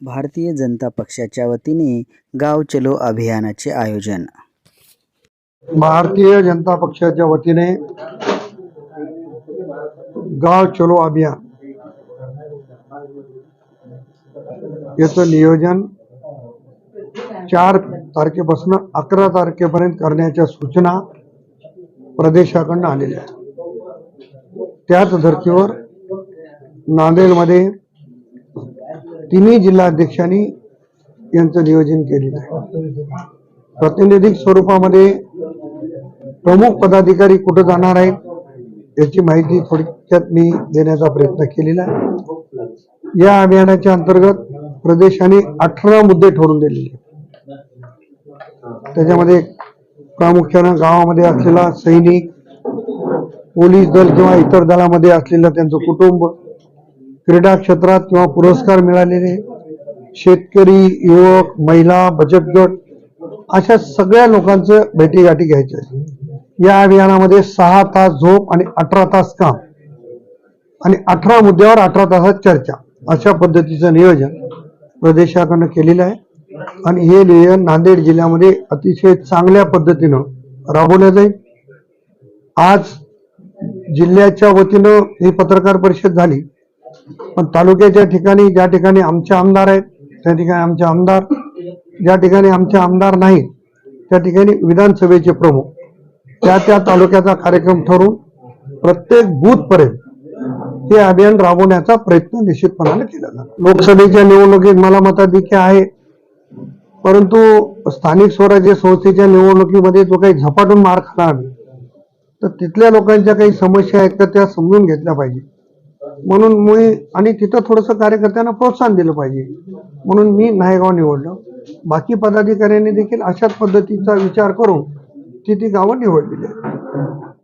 भारतीय जनता पक्षाच्या वतीने गाव चलो अभियानाचे आयोजन। भारतीय जनता पक्षाच्या वतीने गाव चलो अभियान याचं नियोजन 4 तारखेपासून 11 तारखेपर्यंत करण्याच्या सूचना प्रदेशाकडून आलेल्या आहेत। त्याच धर्तीवर नांदेडमध्ये तिन्ही जिल्हाध्यक्षांनी यांचं नियोजन केलेलं आहे। प्रातिनिधिक स्वरूपामध्ये प्रमुख पदाधिकारी कुठे जाणार आहेत याची माहिती थोडक्यात मी देण्याचा प्रयत्न केलेला आहे। या अभियानाच्या अंतर्गत प्रदेशाने 18 मुद्दे ठरवून दिलेले आहेत। त्याच्यामध्ये प्रामुख्याने गावामध्ये असलेला सैनिक, पोलीस दल किंवा इतर दलामध्ये असलेलं त्यांचं कुटुंब, क्रीडा क्षेत्रात किंवा पुरस्कार मिळालेले शेतकरी, युवक, महिला, बचत गट अशा सगळ्या लोकांचं भेटीगाठी घ्यायचं आहे। या अभियानामध्ये 6 तास झोप आणि 18 तास काम आणि 18 मुद्द्यावर 18 तासात चर्चा अशा पद्धतीचं नियोजन प्रदेशाकडून केलेलं आहे आणि हे नियोजन नांदेड जिल्ह्यामध्ये अतिशय चांगल्या पद्धतीनं राबवलं जाईल। आज जिल्ह्याच्या वतीनं ही पत्रकार परिषद झाली, पण तालुक्याच्या ठिकाणी ज्या ठिकाणी आमचे आमदार आहेत त्या ठिकाणी आमचे आमदार, ज्या ठिकाणी आमचे आमदार नाहीत त्या ठिकाणी विधानसभेचे प्रमुख त्या तालुक्याचा कार्यक्रम ठरवून प्रत्येक बूथ पर्यंत हे अभियान राबवण्याचा प्रयत्न निश्चितपणाने केला जातो। लोकसभेच्या निवडणुकीत मला मताधिक्य आहे, परंतु स्थानिक स्वराज्य संस्थेच्या निवडणुकीमध्ये जो काही झपाटून मार खाणार तर तिथल्या लोकांच्या काही समस्या आहेत तर त्या समजून घेतल्या पाहिजे। म्हणून मी आणि तिथं थोडंसं कार्यकर्त्यांना प्रोत्साहन दिलं पाहिजे म्हणून मी नायगाव निवडलं। बाकी पदाधिकाऱ्यांनी देखील अशाच पद्धतीचा विचार करून ती गावं निवडलेली आहेत।